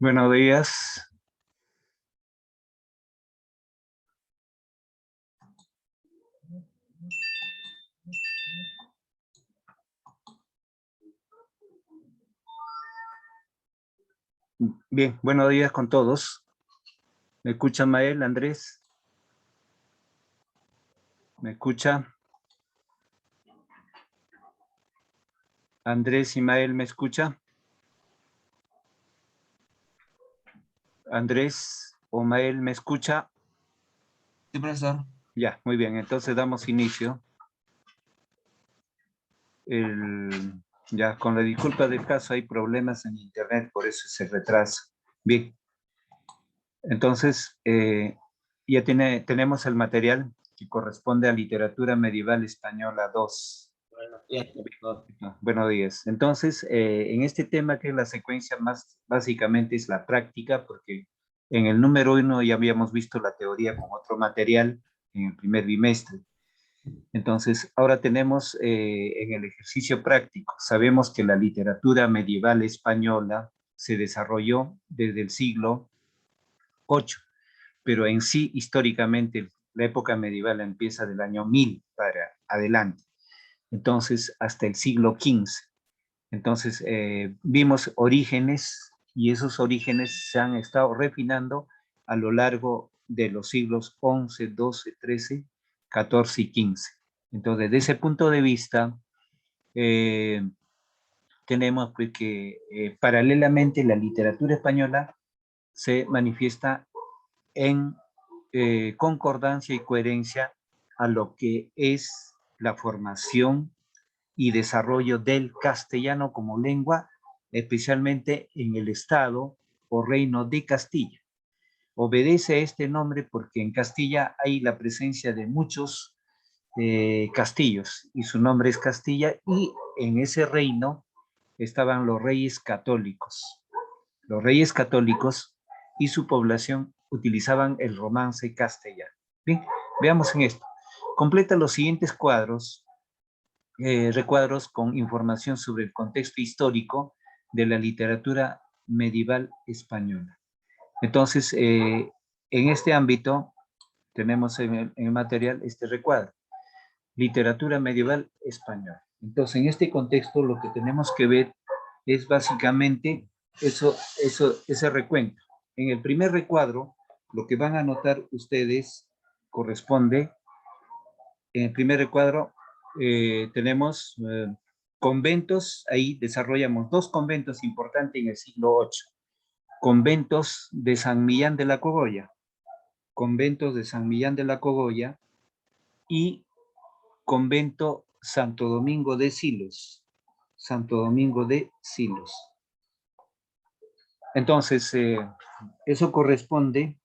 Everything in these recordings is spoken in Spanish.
Buenos días. Bien, buenos días con todos. ¿Me escucha Mael, Andrés? ¿Me escucha? Andrés y Mael, ¿me escucha? Andrés o Mael, ¿me escucha? Sí, profesor. Ya, muy bien, entonces damos inicio. Ya, con la disculpa del caso, hay problemas en internet, por eso se retrasa. Bien, entonces ya tenemos el material que corresponde a Literatura Medieval Española 2. Buenos días. Entonces, en este tema que es la secuencia más básicamente es la práctica, porque en el número 1 ya habíamos visto la teoría con otro material en el primer bimestre. Entonces, ahora tenemos en el ejercicio práctico, sabemos que la literatura medieval española se desarrolló desde el siglo VIII, pero en sí, históricamente, la época medieval empieza del año 1000 para adelante. Entonces, hasta el siglo XV. Entonces, vimos orígenes y esos orígenes se han estado refinando a lo largo de los siglos XI, XII, XIII, XIV y XV. Entonces, desde ese punto de vista, tenemos pues, que paralelamente la literatura española se manifiesta en concordancia y coherencia a lo que es la formación y desarrollo del castellano como lengua, especialmente en el Estado o Reino de Castilla. Obedece a este nombre porque en Castilla hay la presencia de muchos castillos y su nombre es Castilla, y en ese reino estaban los reyes católicos. Los reyes católicos y su población utilizaban el romance castellano. Bien, veamos en esto. Completa los siguientes recuadros con información sobre el contexto histórico de la literatura medieval española. Entonces, en este ámbito tenemos en el material este recuadro, literatura medieval española. Entonces, en este contexto lo que tenemos que ver es básicamente ese recuento. En el primer recuadro, lo que van a notar ustedes corresponde, en el primer recuadro tenemos conventos, ahí desarrollamos dos conventos importantes en el siglo VIII. Conventos de San Millán de la Cogolla, conventos de San Millán de la Cogolla y convento Santo Domingo de Silos, Santo Domingo de Silos. Entonces, eso corresponde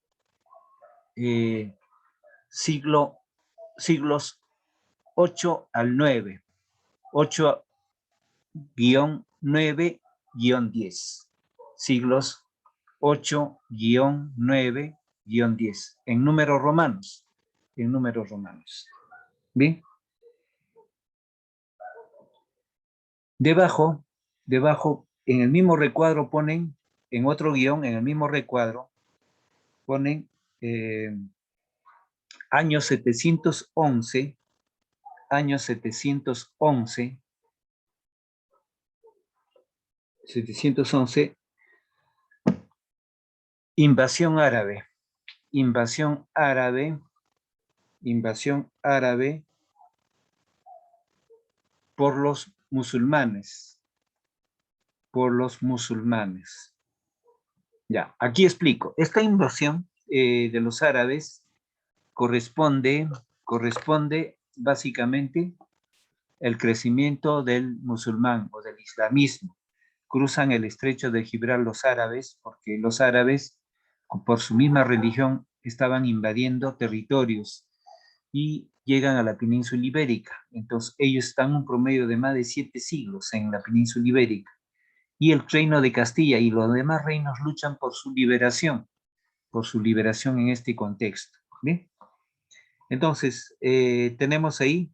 siglos 8 al 9, 8-9-10, siglos 8-9-10, en números romanos, Bien. Debajo, en el mismo recuadro ponen, en otro guión, en el mismo recuadro, ponen año 711, año 711 invasión árabe, invasión árabe por los musulmanes, Ya, aquí explico. Esta invasión de los árabes corresponde básicamente el crecimiento del musulmán o del islamismo. Cruzan el estrecho de Gibraltar los árabes, porque los árabes, por su misma religión, estaban invadiendo territorios y llegan a la península ibérica. Entonces, ellos están un promedio de más de 7 siglos en la península ibérica. Y el reino de Castilla y los demás reinos luchan por su liberación en este contexto. ¿Bien? Entonces, tenemos ahí,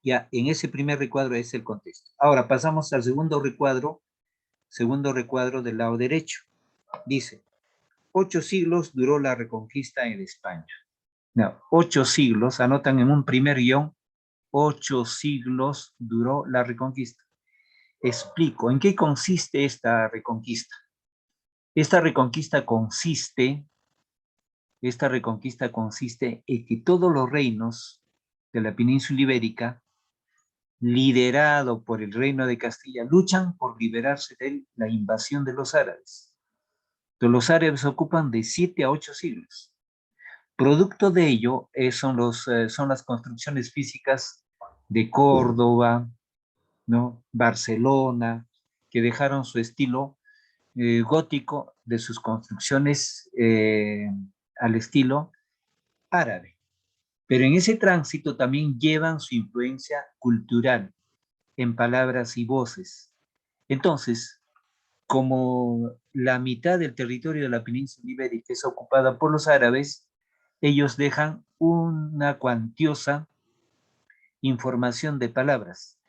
ya en ese primer recuadro es el contexto. Ahora pasamos al segundo recuadro del lado derecho. Dice, 8 siglos duró la reconquista en España. No, 8 siglos, anotan en un primer guión, 8 siglos duró la reconquista. Explico, ¿en qué consiste esta reconquista? Esta reconquista consiste en que todos los reinos de la península ibérica, liderado por el reino de Castilla, luchan por liberarse de la invasión de los árabes. Entonces, los árabes ocupan de 7 a 8 siglos. Producto de ello son las construcciones físicas de Córdoba, ¿no? Barcelona, que dejaron su estilo gótico de sus construcciones al estilo árabe. Pero en ese tránsito también llevan su influencia cultural en palabras y voces. Entonces, como la mitad del territorio de la península ibérica es ocupada por los árabes, ellos dejan una cuantiosa información de palabras.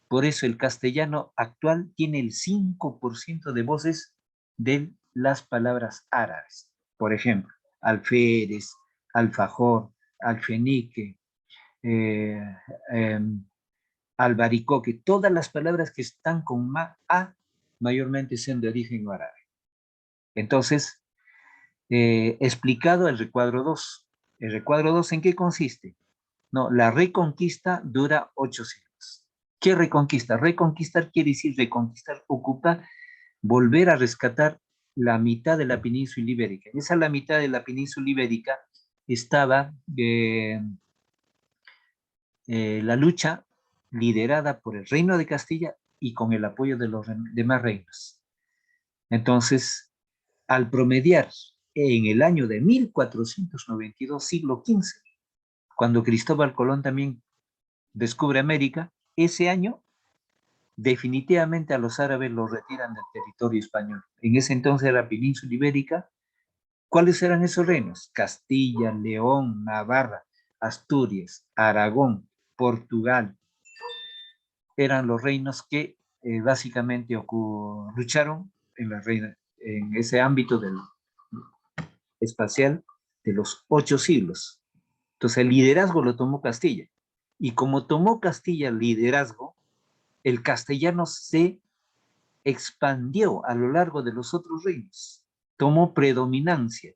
Por eso el castellano actual tiene el 5% de voces de las palabras árabes. Por ejemplo, alférez, alfajor, alfenique, eh, eh, albaricoque, todas las palabras que están con a mayormente son de origen árabe. Entonces, explicado el recuadro 2. ¿El recuadro 2 en qué consiste? No, la reconquista dura 8 siglos. ¿Qué reconquista? Reconquistar quiere decir reconquistar, ocupar, volver a rescatar la mitad de la península ibérica. En esa la mitad de la península ibérica estaba la lucha liderada por el Reino de Castilla y con el apoyo de los demás reinos. Entonces, al promediar en el año de 1492, siglo XV, cuando Cristóbal Colón también descubre América, ese año definitivamente a los árabes los retiran del territorio español. En ese entonces la península ibérica, ¿cuáles eran esos reinos? Castilla, León, Navarra, Asturias, Aragón, Portugal, eran los reinos que básicamente lucharon en ese ámbito del espacial de los 8 siglos. Entonces el liderazgo lo tomó Castilla. Y como tomó Castilla el liderazgo, el castellano se expandió a lo largo de los otros reinos, tomó predominancia.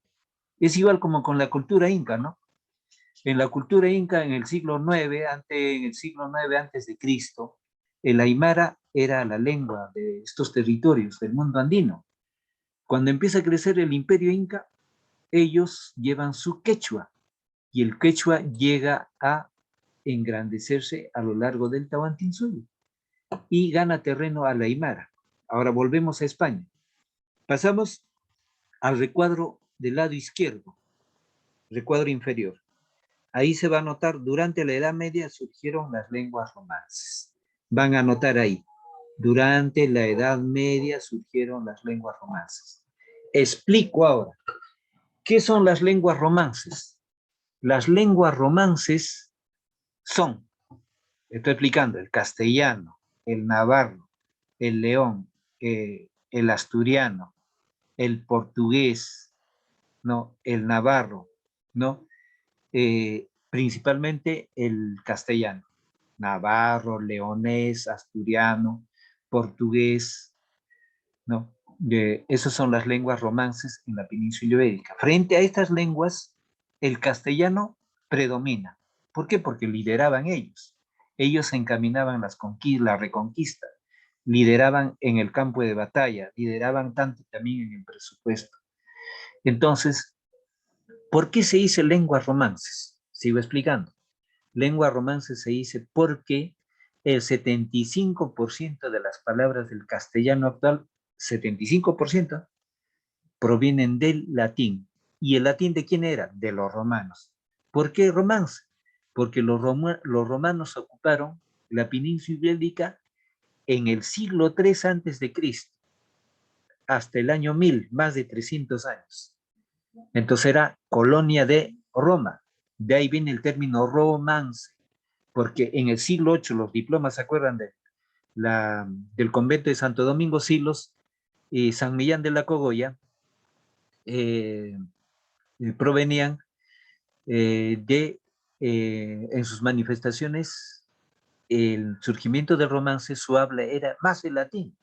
Es igual como con la cultura inca, ¿no? En la cultura inca, en el siglo IX antes de Cristo, el aymara era la lengua de estos territorios del mundo andino. Cuando empieza a crecer el imperio inca, ellos llevan su quechua, y el quechua llega a engrandecerse a lo largo del Tahuantinsuyo y gana terreno a la aymara. Ahora volvemos a España. Pasamos al recuadro del lado izquierdo, recuadro inferior. Ahí se va a notar, durante la Edad Media surgieron las lenguas romances. Van a notar ahí, durante la Edad Media surgieron las lenguas romances. Explico ahora, ¿qué son las lenguas romances? Las lenguas romances son, estoy explicando, el castellano, el navarro, el león, el asturiano, el portugués, ¿no? El navarro, ¿no? Principalmente el castellano, navarro, leonés, asturiano, portugués, ¿no? Esas son las lenguas romances en la península ibérica. Frente a estas lenguas, el castellano predomina. ¿Por qué? Porque lideraban ellos. Ellos encaminaban la reconquista, lideraban en el campo de batalla, lideraban tanto también en el presupuesto. Entonces, ¿por qué se dice lenguas romances? Sigo explicando. Lengua romance se dice porque el 75% de las palabras del castellano actual, 75%, provienen del latín. ¿Y el latín de quién era? De los romanos. ¿Por qué romance? Porque los romanos ocuparon la península ibérica en el siglo III antes de Cristo, hasta el año 1000, más de 300 años. Entonces era colonia de Roma. De ahí viene el término romance, porque en el siglo VIII los diplomas, ¿se acuerdan del convento de Santo Domingo Silos y San Millán de la Cogolla? provenían en sus manifestaciones, el surgimiento del romance, su habla era más el latín,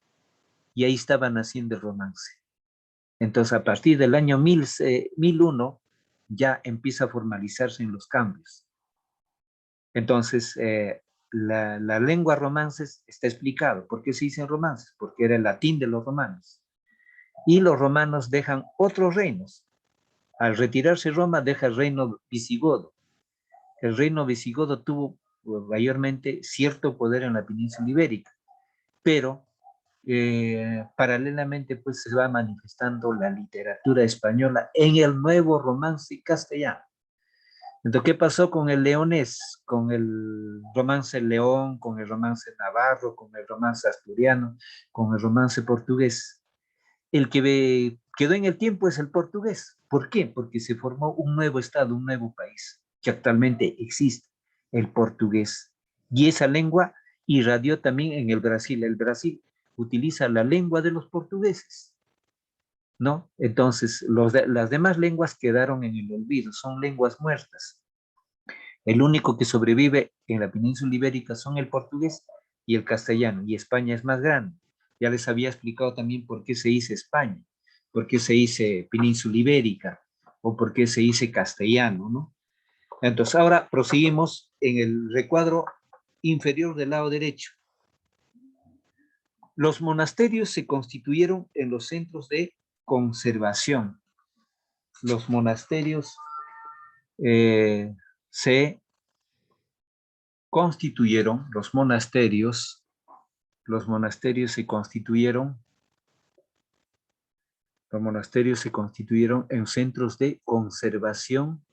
y ahí estaba naciendo el romance. Entonces, a partir del año 1001, ya empieza a formalizarse en los cambios. Entonces, la lengua romances está explicado. ¿Por qué se dicen romances? Porque era el latín de los romanos. Y los romanos dejan otros reinos. Al retirarse Roma, deja el reino visigodo. El reino visigodo tuvo mayormente cierto poder en la península ibérica, pero paralelamente pues se va manifestando la literatura española en el nuevo romance castellano. Entonces, ¿qué pasó con el leonés? Con el romance león, con el romance navarro, con el romance asturiano, con el romance portugués. El que quedó en el tiempo es el portugués. ¿Por qué? Porque se formó un nuevo estado, un nuevo país, que actualmente existe, el portugués. Y esa lengua irradió también en el Brasil. El Brasil utiliza la lengua de los portugueses, ¿no? Entonces, las demás lenguas quedaron en el olvido, son lenguas muertas. El único que sobrevive en la península ibérica son el portugués y el castellano, y España es más grande. Ya les había explicado también por qué se dice España, por qué se dice península ibérica, o por qué se dice castellano, ¿no? Entonces, ahora proseguimos en el recuadro inferior del lado derecho. Los monasterios se constituyeron en los centros de conservación. Los monasterios se constituyeron, los monasterios se constituyeron en centros de conservación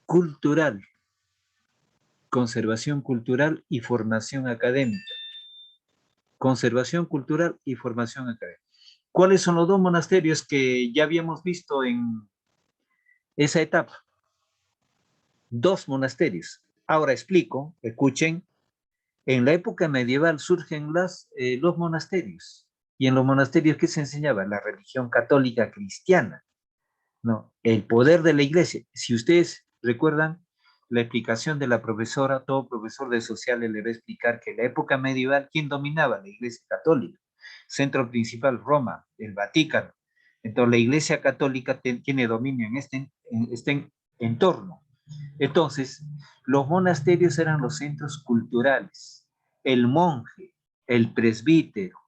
cultural y formación académica. Conservación cultural y formación académica. ¿Cuáles son los dos monasterios que ya habíamos visto en esa etapa? Dos monasterios. Ahora explico, escuchen. En la época medieval surgen los monasterios. ¿Y en los monasterios qué se enseñaba? La religión católica cristiana, ¿no? El poder de la iglesia. Si ustedes recuerdan la explicación de la profesora, todo profesor de sociales le va a explicar que en la época medieval, ¿quién dominaba? La iglesia católica. Centro principal, Roma, el Vaticano. Entonces la iglesia católica tiene dominio en este entorno. Entonces, los monasterios eran los centros culturales. El monje, el presbítero,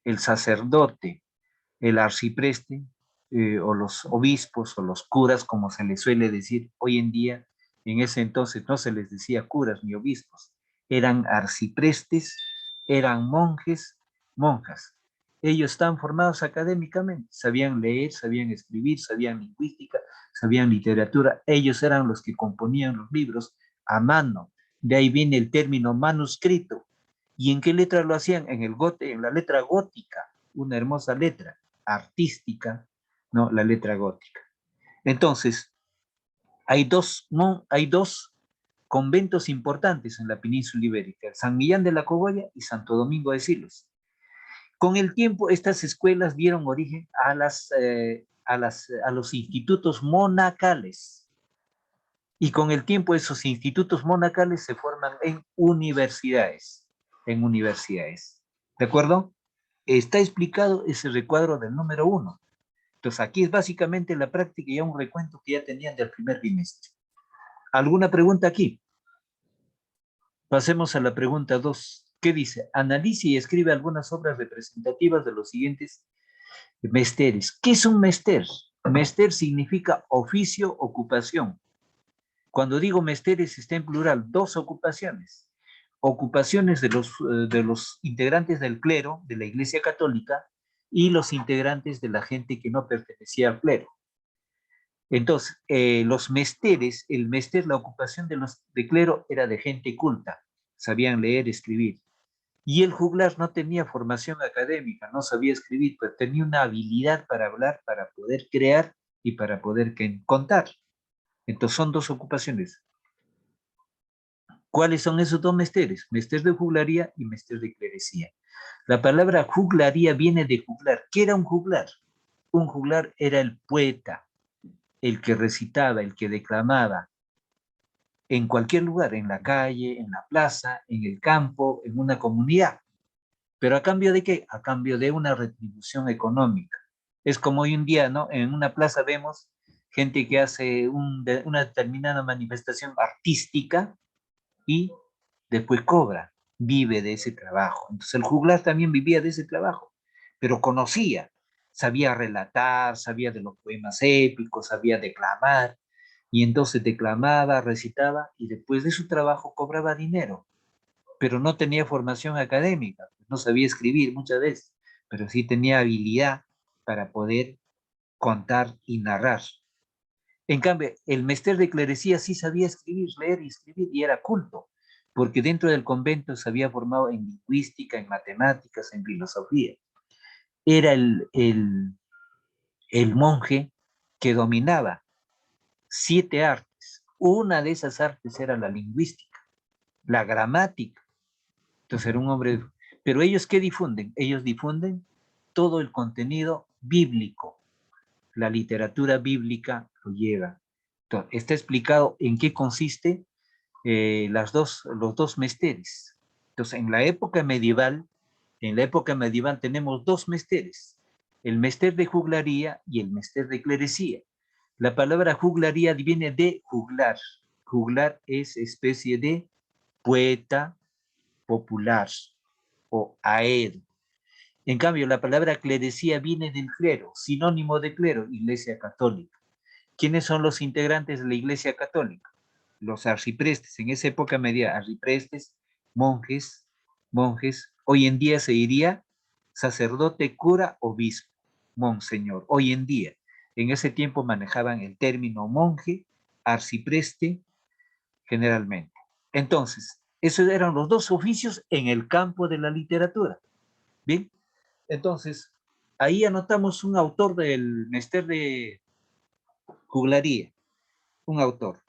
el sacerdote, el arcipreste, o los obispos o los curas, como se les suele decir hoy en día. En ese entonces no se les decía curas ni obispos, eran arciprestes, eran monjes, monjas. Ellos estaban formados académicamente, sabían leer, sabían escribir, sabían lingüística, sabían literatura. Ellos eran los que componían los libros a mano. De ahí viene el término manuscrito. ¿Y en qué letra lo hacían? En la letra gótica, una hermosa letra artística, ¿no? La letra gótica. Entonces, hay dos conventos importantes en la península ibérica, San Millán de la Cogolla y Santo Domingo de Silos. Con el tiempo, estas escuelas dieron origen a los institutos monacales. Y con el tiempo, esos institutos monacales se forman en universidades. ¿De acuerdo? Está explicado ese recuadro del número 1. Entonces, aquí es básicamente la práctica y un recuento que ya tenían del primer bimestre. ¿Alguna pregunta aquí? Pasemos a la pregunta 2. ¿Qué dice? Analice y escribe algunas obras representativas de los siguientes mesteres. ¿Qué es un mester? Mester significa oficio, ocupación. Cuando digo mesteres está en plural, dos ocupaciones. Ocupaciones de los integrantes del clero, de la Iglesia Católica, y los integrantes de la gente que no pertenecía al clero. Entonces, los mesteres, la ocupación de clero era de gente culta, sabían leer, escribir. Y el juglar no tenía formación académica, no sabía escribir, pero tenía una habilidad para hablar, para poder crear y para poder contar. Entonces, son dos ocupaciones. ¿Cuáles son esos dos mesteres? Mester de juglaría y mester de clerecía. La palabra juglaría viene de juglar. ¿Qué era un juglar? un juglar era el poeta, el que recitaba, el que declamaba, en cualquier lugar, en la calle, en la plaza, en el campo, en una comunidad. ¿Pero a cambio de qué? A cambio de una retribución económica. Es como hoy en día, ¿no? En una plaza vemos gente que hace una determinada manifestación artística y después cobra, vive de ese trabajo. Entonces el juglar también vivía de ese trabajo, pero conocía, sabía relatar, sabía de los poemas épicos, sabía declamar, y entonces declamaba, recitaba, y después de su trabajo cobraba dinero, pero no tenía formación académica, no sabía escribir muchas veces, pero sí tenía habilidad para poder contar y narrar. En cambio, el mester de clerecía sí sabía escribir, leer y escribir, y era culto, porque dentro del convento se había formado en lingüística, en matemáticas, en filosofía. Era el monje que dominaba 7 artes. Una de esas artes era la lingüística, la gramática. Entonces era un hombre, pero ellos ¿qué difunden? Ellos difunden todo el contenido bíblico. La literatura bíblica lo lleva. Entonces, está explicado en qué consiste los dos mesteres. Entonces, en la época medieval tenemos 2 mesteres, el mester de juglaría y el mester de clerecía. La palabra juglaría viene de juglar. Juglar es especie de poeta popular o aed. En cambio, la palabra clerecía viene del clero, sinónimo de clero, Iglesia Católica. ¿Quiénes son los integrantes de la Iglesia Católica? Los arciprestes, en esa época media, arciprestes, monjes, hoy en día se diría sacerdote, cura, obispo, monseñor, hoy en día. En ese tiempo manejaban el término monje, arcipreste, generalmente. Entonces, esos eran los 2 oficios en el campo de la literatura. Bien, entonces, ahí anotamos un autor del mester de juglaría, un autor.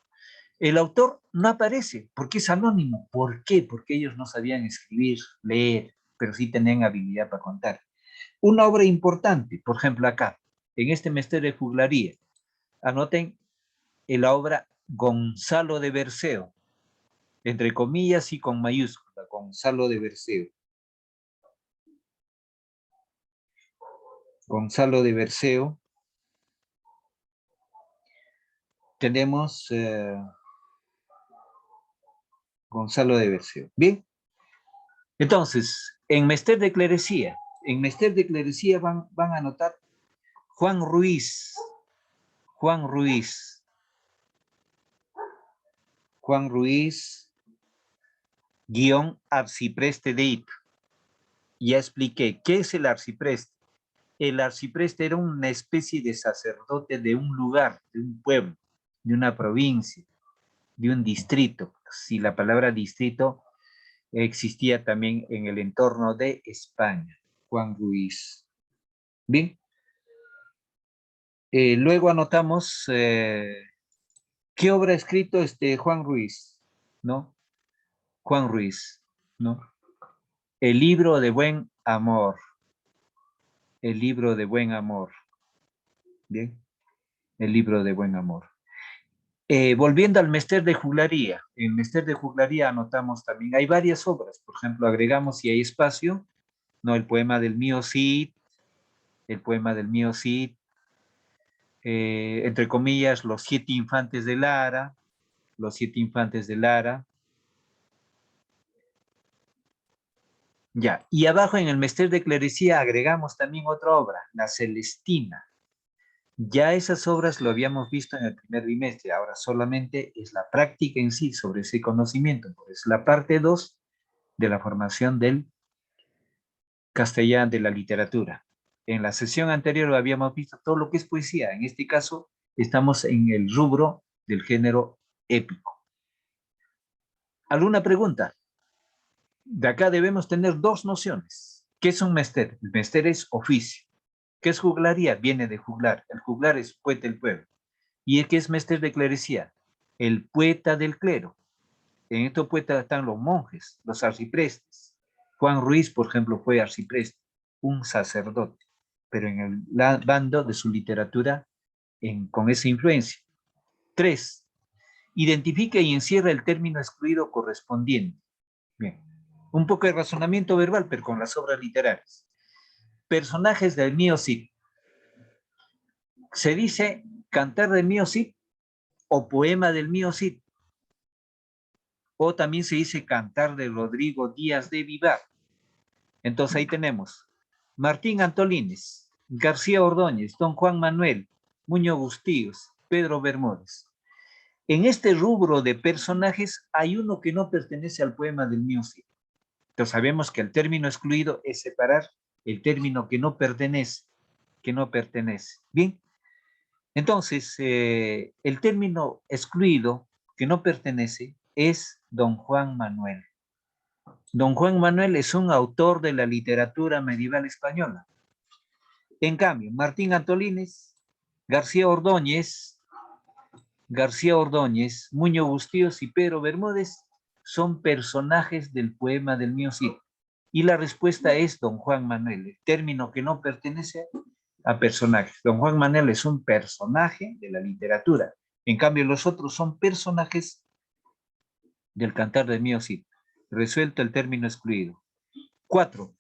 El autor no aparece porque es anónimo. ¿Por qué? Porque ellos no sabían escribir, leer, pero sí tenían habilidad para contar. Una obra importante, por ejemplo acá, en este mester de juglaría, anoten en la obra Gonzalo de Berceo, entre comillas y con mayúscula, Gonzalo de Berceo. Gonzalo de Berceo. Tenemos Gonzalo de Berceo. Bien, entonces, en mester de clerecía van a anotar Juan Ruiz, guión arcipreste de Ip. Ya expliqué, ¿qué es el arcipreste? El arcipreste era una especie de sacerdote de un lugar, de un pueblo, de una provincia, de un distrito. Si la palabra distrito existía también en el entorno de España. Juan Ruiz. Bien. Luego anotamos qué obra ha escrito Juan Ruiz, ¿no? Juan Ruiz, ¿no? El libro de buen amor. El libro de buen amor. Bien. El libro de buen amor. Volviendo al mester de juglaría. En mester de juglaría anotamos también, hay varias obras. Por ejemplo, agregamos, si hay espacio, ¿no? El poema del mío Cid, entre comillas, los 7 infantes de Lara, Ya, y abajo en el mester de clerecía agregamos también otra obra, la Celestina. Ya esas obras lo habíamos visto en el primer bimestre, ahora solamente es la práctica en sí sobre ese conocimiento, es la parte 2 de la formación del castellano de la literatura. En la sesión anterior lo habíamos visto todo lo que es poesía, en este caso estamos en el rubro del género épico. ¿Alguna pregunta? De acá debemos tener 2 nociones. ¿Qué es un mester? El mester es oficio. ¿Qué es juglaría? Viene de juglar. El juglar es poeta del pueblo. ¿Y qué es mester de clerecía? El poeta del clero. En estos poetas están los monjes, los arciprestes. Juan Ruiz, por ejemplo, fue arcipreste, un sacerdote. pero en el bando de su literatura con esa influencia. 3. Identifica y encierra el término excluido correspondiente. Bien. Un poco de razonamiento verbal, pero con las obras literarias. Personajes del Mío Cid. Se dice cantar del Mío Cid o poema del Mío Cid. O también se dice cantar de Rodrigo Díaz de Vivar. Entonces ahí tenemos Martín Antolínez, García Ordóñez, Don Juan Manuel, Muñoz Bustíos, Pedro Bermúdez. En este rubro de personajes hay uno que no pertenece al poema del Mío Cid. Entonces sabemos que el término excluido es separar el término que no pertenece, Bien, entonces el término excluido que no pertenece es Don Juan Manuel. Don Juan Manuel es un autor de la literatura medieval española. En cambio, Martín Antolínez, García Ordóñez, Muñoz Bustíos y Pedro Bermúdez son personajes del poema del Mío Cid. Y la respuesta es Don Juan Manuel, el término que no pertenece a personajes. Don Juan Manuel es un personaje de la literatura. En cambio, los otros son personajes del cantar del Mío Cid. Resuelto el término excluido. 4.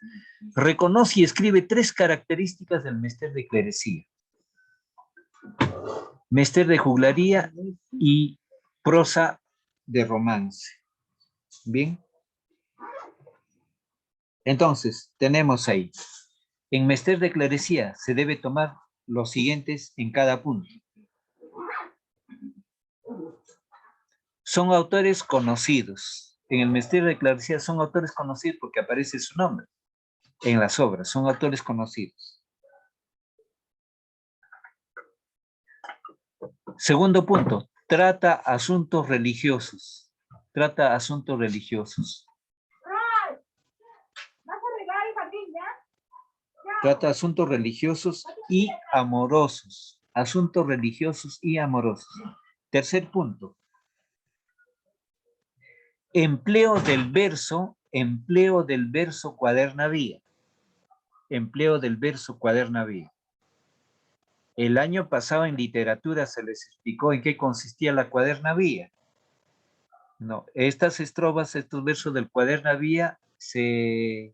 Reconoce y escribe 3 características del mester de clerecía. Mester de juglaría y prosa de romance. Bien. Entonces, tenemos ahí. En mester de clerecía se debe tomar los siguientes en cada punto. Son autores conocidos. En el mester de clerecía son autores conocidos porque aparece su nombre en las obras. Son autores conocidos. Segundo punto, trata asuntos religiosos. Trata asuntos religiosos. Trata asuntos religiosos y amorosos. Asuntos religiosos y amorosos. Tercer punto. Empleo del verso cuaderna vía. Empleo del verso cuaderna vía. El año pasado en literatura se les explicó en qué consistía la cuaderna vía. No, estas estrofas, estos versos del cuaderna vía se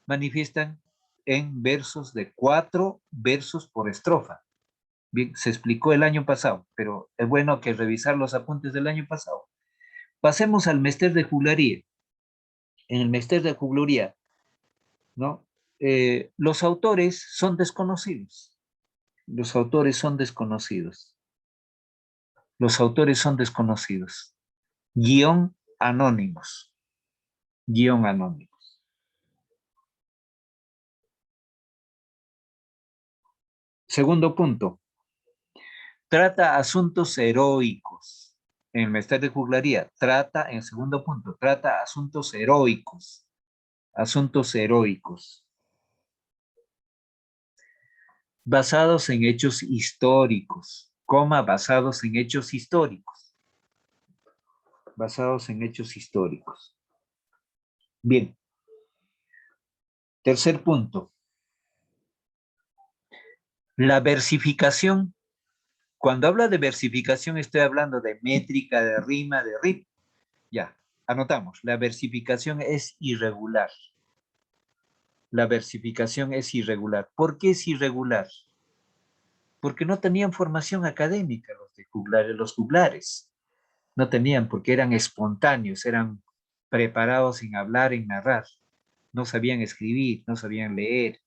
manifiestan en versos de 4 versos por estrofa. Bien, se explicó el año pasado, pero es bueno que revisar los apuntes del año pasado. Pasemos al mester de juglaría. En el mester de juglaría, ¿no? Los autores son desconocidos. Los autores son desconocidos. Los autores son desconocidos. Guión anónimos. Guión anónimos. Segundo punto. Trata asuntos heroicos. En el mester de juglaría, trata, en segundo punto, trata asuntos heroicos. Asuntos heroicos. Basados en hechos históricos. Basados en hechos históricos. Basados en hechos históricos. Bien. Tercer punto. La versificación. Cuando habla de versificación estoy hablando de métrica, de rima, de ritmo. Ya, anotamos. La versificación es irregular. La versificación es irregular. ¿Por qué es irregular? Porque no tenían formación académica los juglares. No tenían porque eran espontáneos, eran preparados en hablar, en narrar. No sabían escribir, no sabían leer,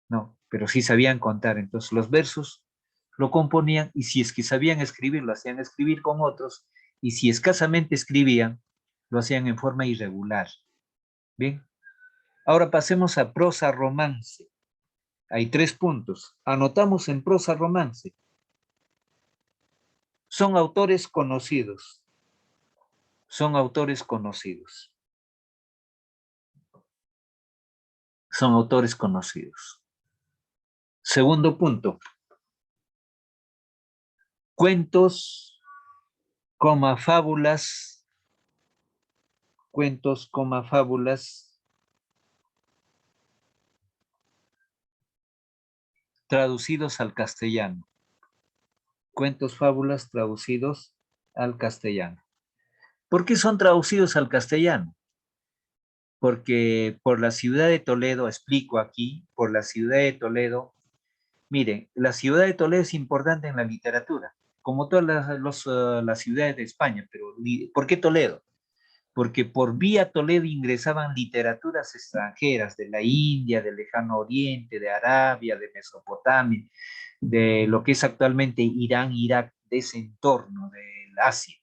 no, pero sí sabían contar. Entonces los versos lo componían y si es que sabían escribir, lo hacían escribir con otros y si escasamente escribían, lo hacían en forma irregular. Bien, ahora pasemos a prosa romance. Hay 3 puntos. Anotamos en prosa romance. Son autores conocidos. Son autores conocidos. Son autores conocidos. Segundo punto. Cuentos, fábulas. Cuentos, fábulas. traducidos al castellano. Cuentos, fábulas traducidos al castellano. ¿Por qué son traducidos al castellano? Porque por la ciudad de Toledo, explico aquí, por la ciudad de Toledo, miren, la ciudad de Toledo es importante en la literatura, como todas las ciudades de España, pero ¿por qué Toledo? Porque por vía Toledo ingresaban literaturas extranjeras de la India, del Lejano Oriente, de Arabia, de Mesopotamia, de lo que es actualmente Irán, Irak, de ese entorno del Asia.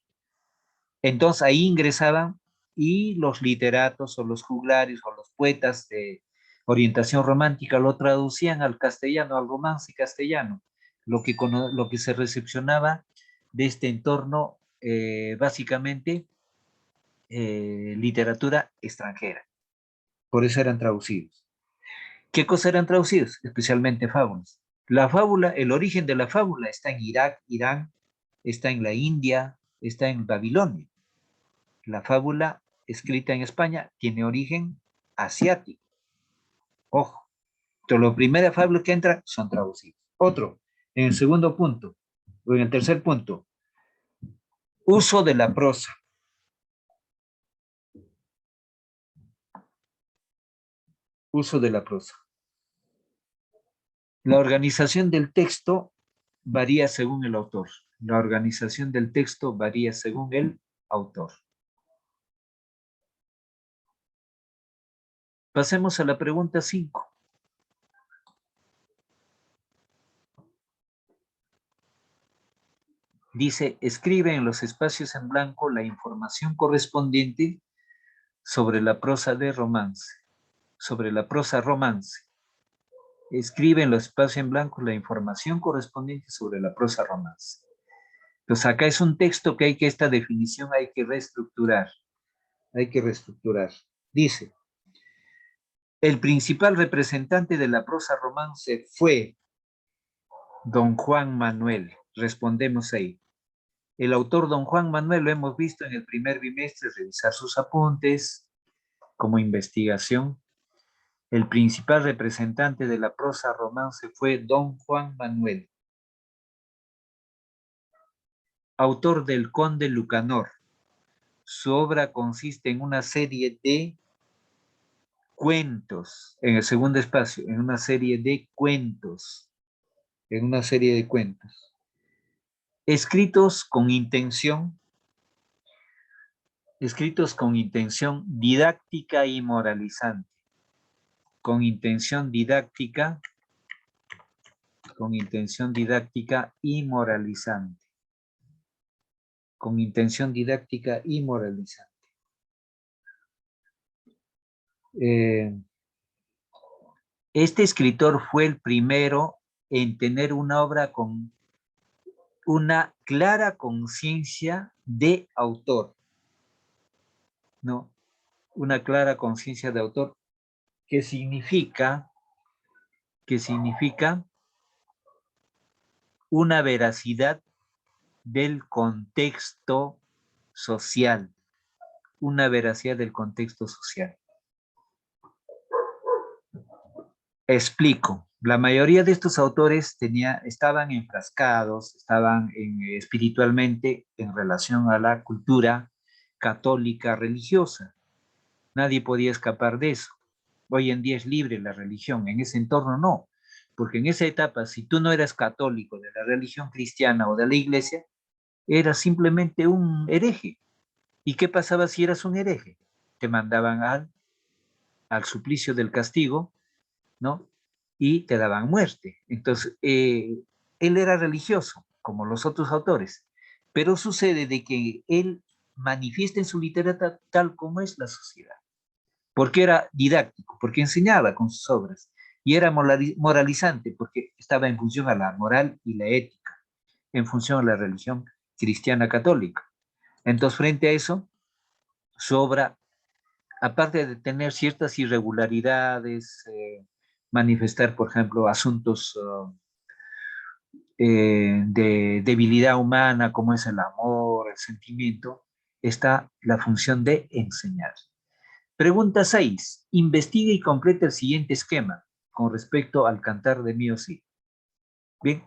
Entonces ahí ingresaban y los literatos o los juglarios o los poetas de orientación romántica lo traducían al castellano, al romance castellano, lo que se recepcionaba de este entorno, básicamente literatura extranjera. Por eso eran traducidos. ¿Qué cosa eran traducidos? Especialmente fábulas. La fábula, el origen de la fábula está en Irak, Irán, está en la India, está en Babilonia. La fábula escrita en España tiene origen asiático. Ojo, entonces la primera fábula que entra son traducidos. Otro, en el segundo punto, o en el tercer punto, uso de la prosa. Uso de la prosa. La organización del texto varía según el autor. La organización del texto varía según el autor. Pasemos a la pregunta 5. Dice, escribe en los espacios en blanco la información correspondiente sobre la prosa de romance. Sobre la prosa romance. Escribe en los espacios en blanco la información correspondiente sobre la prosa romance. Entonces acá es un texto que esta definición hay que reestructurar. Hay que reestructurar. Dice, el principal representante de la prosa romance fue Don Juan Manuel. Respondemos ahí. El autor Don Juan Manuel lo hemos visto en el primer bimestre, revisar sus apuntes como investigación. El principal representante de la prosa romance fue Don Juan Manuel, autor del Conde Lucanor. Su obra consiste en una serie de cuentos, en el segundo espacio, en una serie de cuentos, escritos con intención didáctica y moralizante, con intención didáctica y moralizante, con intención didáctica y moralizante. Este escritor fue el primero en tener una obra con una clara conciencia de autor, ¿no? Una clara conciencia de autor, que significa una veracidad del contexto social, una veracidad del contexto social. Explico. La mayoría de estos autores estaban enfrascados, espiritualmente en relación a la cultura católica religiosa. Nadie podía escapar de eso. Hoy en día es libre la religión, en ese entorno no, porque en esa etapa, si tú no eras católico de la religión cristiana o de la iglesia, eras simplemente un hereje. ¿Y qué pasaba si eras un hereje? Te mandaban al suplicio del castigo, ¿no? Y te daban muerte. Entonces, él era religioso, como los otros autores, pero sucede de que él manifiesta en su literatura tal como es la sociedad, porque era didáctico, porque enseñaba con sus obras, y era moralizante, porque estaba en función a la moral y la ética, en función a la religión cristiana católica. Entonces, frente a eso, su obra, aparte de tener ciertas irregularidades, manifestar, por ejemplo, asuntos de debilidad humana, como es el amor, el sentimiento, está la función de enseñar. Pregunta 6. Investiga y completa el siguiente esquema con respecto al cantar de Mio Sí. Bien,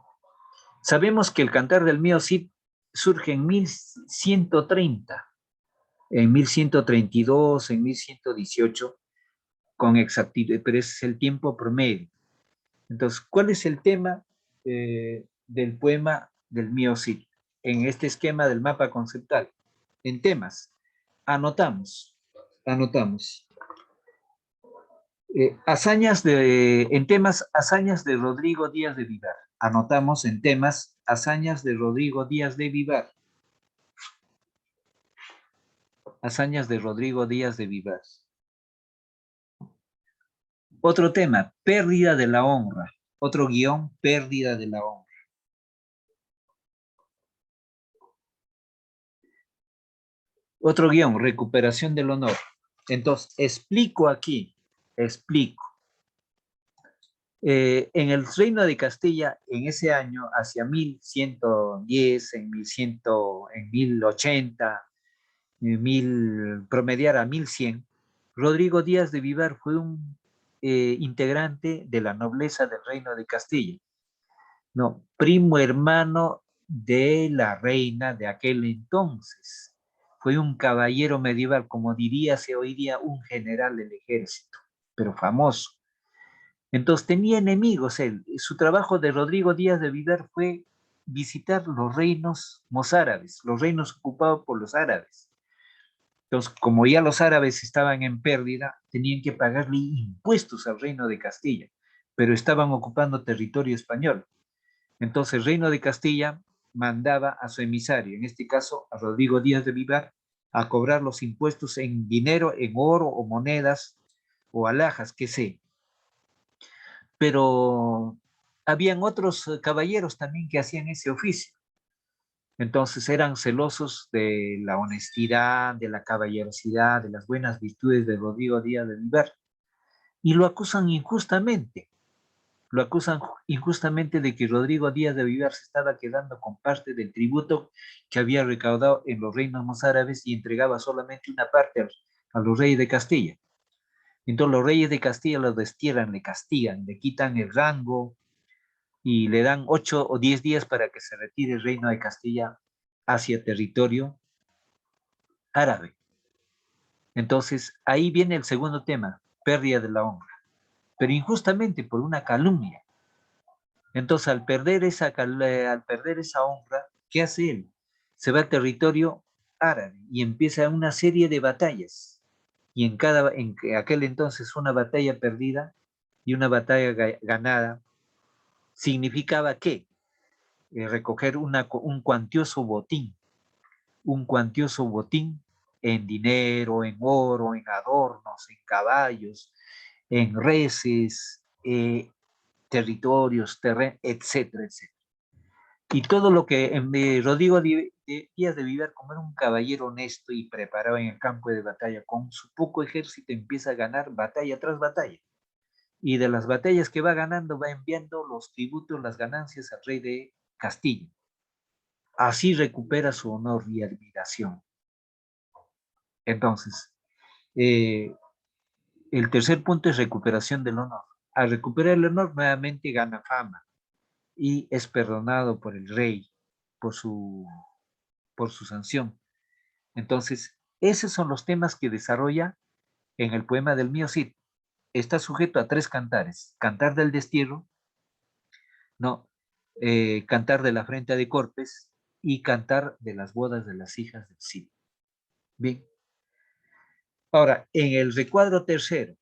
sabemos que el Cantar del Mío Cid surge en 1130, en 1132, en 1118, con exactitud, pero ese es el tiempo promedio. Entonces, ¿cuál es el tema del poema del Mío Cid? En este esquema del mapa conceptual, en temas, anotamos. En temas, hazañas de Rodrigo Díaz de Vivar. Anotamos en temas, hazañas de Rodrigo Díaz de Vivar. Hazañas de Rodrigo Díaz de Vivar. Otro tema, pérdida de la honra. Otro guión, pérdida de la honra. Otro guión, recuperación del honor. Entonces, explico. En el Reino de Castilla, en ese año, hacia 1110, en 1080, promediar a 1100, Rodrigo Díaz de Vivar fue un integrante de la nobleza del Reino de Castilla. No, primo hermano de la reina de aquel entonces. Fue un caballero medieval, como diríase hoy día un general del ejército, pero famoso. Entonces tenía enemigos él. Su trabajo de Rodrigo Díaz de Vivar fue visitar los reinos mozárabes, los reinos ocupados por los árabes. Entonces, como ya los árabes estaban en pérdida, tenían que pagarle impuestos al reino de Castilla, pero estaban ocupando territorio español. Entonces, el reino de Castilla mandaba a su emisario, en este caso a Rodrigo Díaz de Vivar, a cobrar los impuestos en dinero, en oro o monedas o alhajas, qué sé. Pero habían otros caballeros también que hacían ese oficio. Entonces eran celosos de la honestidad, de la caballerosidad, de las buenas virtudes de Rodrigo Díaz de Vivar. Y lo acusan injustamente. Lo acusan injustamente de que Rodrigo Díaz de Vivar se estaba quedando con parte del tributo que había recaudado en los reinos mozárabes y entregaba solamente una parte a los reyes de Castilla. Entonces los reyes de Castilla lo destierran, le castigan, le quitan el rango y le dan 8 o 10 días para que se retire el reino de Castilla hacia territorio árabe. Entonces ahí viene el segundo tema, pérdida de la honra, pero injustamente por una calumnia. Entonces al perder esa honra, ¿qué hace él? Se va al territorio árabe y empieza una serie de batallas. Y en aquel entonces una batalla perdida y una batalla ganada significaba que recoger un cuantioso botín en dinero, en oro, en adornos, en caballos, en reses, territorios, etcétera, etcétera. Y todo lo que Rodrigo Díaz de Vivar, como era un caballero honesto y preparado en el campo de batalla, con su poco ejército empieza a ganar batalla tras batalla. Y de las batallas que va ganando va enviando los tributos, las ganancias al rey de Castilla. Así recupera su honor y admiración. Entonces, el tercer punto es recuperación del honor. Al recuperar el honor, nuevamente gana fama y es perdonado por el rey, por su sanción. Entonces, esos son los temas que desarrolla en el poema del Mío Cid. Está sujeto a 3 cantares: cantar del destierro, no, cantar de la afrenta de Corpes y cantar de las bodas de las hijas del Cid. Bien. Ahora, en el recuadro tercero,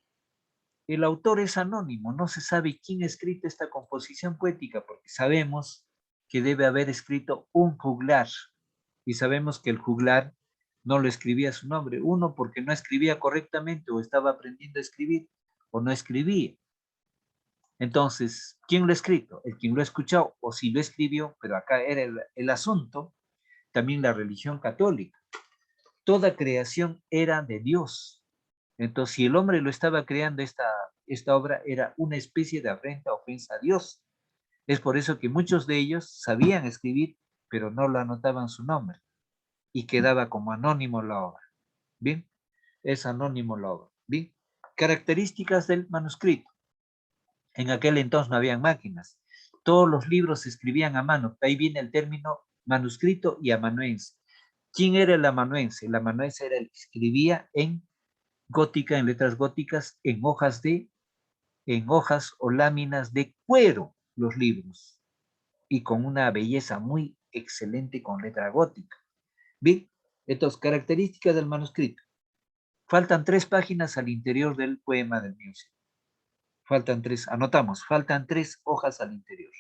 el autor es anónimo, no se sabe quién ha escrito esta composición poética, porque sabemos que debe haber escrito un juglar, y sabemos que el juglar no lo escribía su nombre, uno porque no escribía correctamente o estaba aprendiendo a escribir o no escribía. Entonces, ¿quién lo ha escrito? El quien lo ha escuchado, o si lo escribió, pero acá era el asunto, también la religión católica. Toda creación era de Dios. Entonces, si el hombre lo estaba creando, esta obra era una especie de afrenta, ofensa a Dios. Es por eso que muchos de ellos sabían escribir, pero no lo anotaban su nombre y quedaba como anónimo la obra. Bien, es anónimo la obra. Bien, características del manuscrito. En aquel entonces no habían máquinas. todos los libros se escribían a mano. Ahí viene el término manuscrito y amanuense. ¿Quién era el amanuense? El amanuense era el que escribía en gótica, en letras góticas, en hojas o láminas de cuero los libros y con una belleza muy excelente con letra gótica. Bien, entonces, características del manuscrito. Faltan 3 páginas al interior del poema del Music. Faltan 3, anotamos, faltan 3 hojas al interior.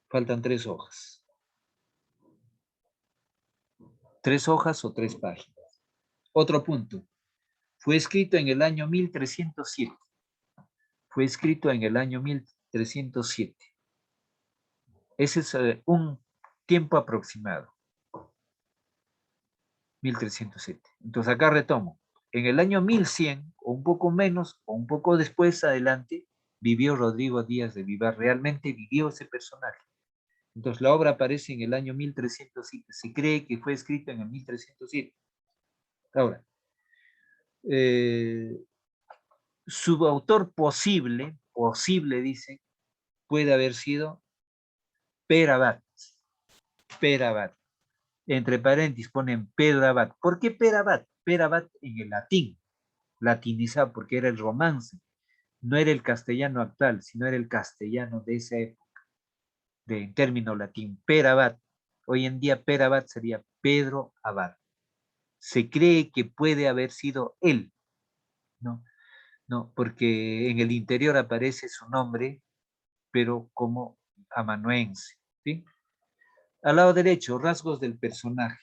Faltan 3 hojas. 3 hojas o 3 páginas. Otro punto. Fue escrito en el año 1307. Fue escrito en el año 1307. Ese es un tiempo aproximado. 1307. Entonces acá retomo. En el año 1100, o un poco menos, o un poco después adelante, vivió Rodrigo Díaz de Vivar. Realmente vivió ese personaje. Entonces la obra aparece en el año 1307. Se cree que fue escrita en el 1307. Ahora, su autor posible dice, puede haber sido Per Abad. Per Abad. Entre paréntesis ponen Pedro Abad. ¿Por qué Per Abad? Per Abad en el latín, latinizado, porque era el romance. No era el castellano actual, sino era el castellano de esa época, en término latín. Per Abad. Hoy en día Per Abad sería Pedro Abad. Se cree que puede haber sido él, ¿no? No, porque en el interior aparece su nombre, pero como amanuense, ¿sí? Al lado derecho, rasgos del personaje.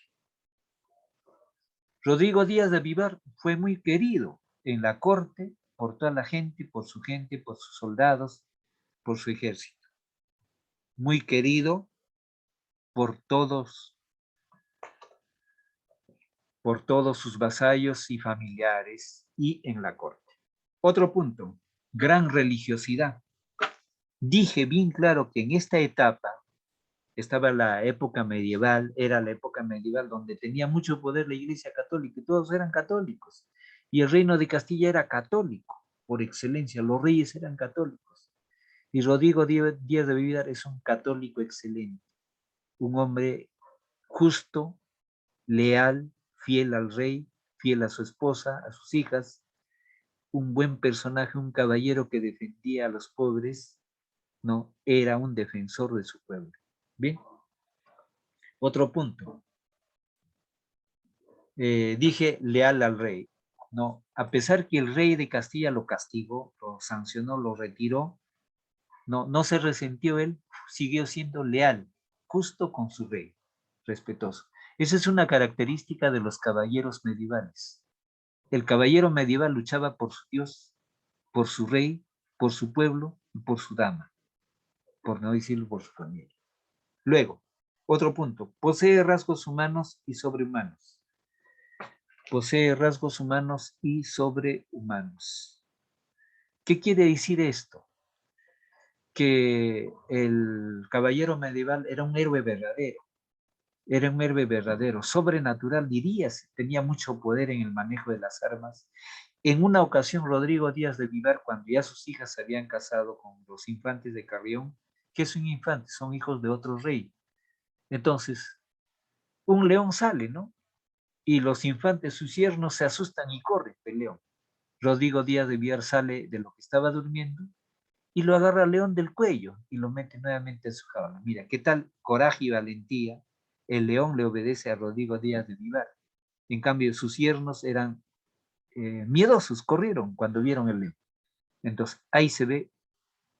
Rodrigo Díaz de Vivar fue muy querido en la corte por toda la gente, por sus soldados, por su ejército. Muy querido por todos sus vasallos y familiares y en la corte. Otro punto, gran religiosidad. Dije bien claro que en esta etapa estaba la época medieval, era la época medieval donde tenía mucho poder la Iglesia Católica y todos eran católicos. Y el reino de Castilla era católico, por excelencia, los reyes eran católicos. Y Rodrigo Díaz de Vivar es un católico excelente, un hombre justo, leal, fiel al rey, fiel a su esposa, a sus hijas, un buen personaje, un caballero que defendía a los pobres, ¿no? Era un defensor de su pueblo. Bien. Otro punto. Dije leal al rey, ¿no? A pesar que el rey de Castilla lo castigó, lo sancionó, lo retiró, no se resentió él, siguió siendo leal, justo con su rey, respetuoso. Esa es una característica de los caballeros medievales. El caballero medieval luchaba por su Dios, por su rey, por su pueblo y por su dama, por no decirlo por su familia. Luego, otro punto, posee rasgos humanos y sobrehumanos. Posee rasgos humanos y sobrehumanos. ¿Qué quiere decir esto? Que el caballero medieval era un héroe verdadero, sobrenatural, dirías, tenía mucho poder en el manejo de las armas. En una ocasión, Rodrigo Díaz de Vivar, cuando ya sus hijas se habían casado con los infantes de Carrión, ¿qué es un infante? Son hijos de otro rey. Entonces, un león sale, ¿no? Y los infantes, sus yernos, se asustan y corren del león. Rodrigo Díaz de Vivar sale de lo que estaba durmiendo y lo agarra al león del cuello y lo mete nuevamente en su jaula. Mira, qué tal coraje y valentía. El león le obedece a Rodrigo Díaz de Vivar. En cambio, sus yernos eran miedosos, corrieron cuando vieron el león. Entonces, ahí se ve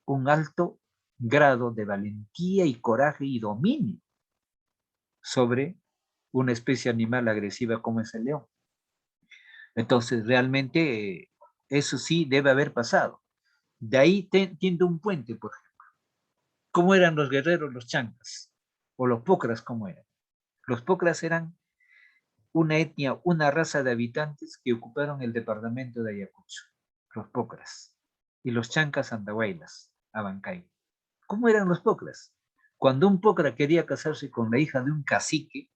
un alto grado de valentía y coraje y dominio sobre una especie animal agresiva como es el león. Entonces, realmente, eso sí debe haber pasado. De ahí tiende un puente, por ejemplo. ¿Cómo eran los guerreros, los chancas? O los pocras, ¿cómo eran? Los pocras eran una etnia, una raza de habitantes que ocuparon el departamento de Ayacucho. Los pocras. Y los chancas andahuaylas, Abancay. ¿Cómo eran los pocras? Cuando un pocra quería casarse con la hija de un cacique,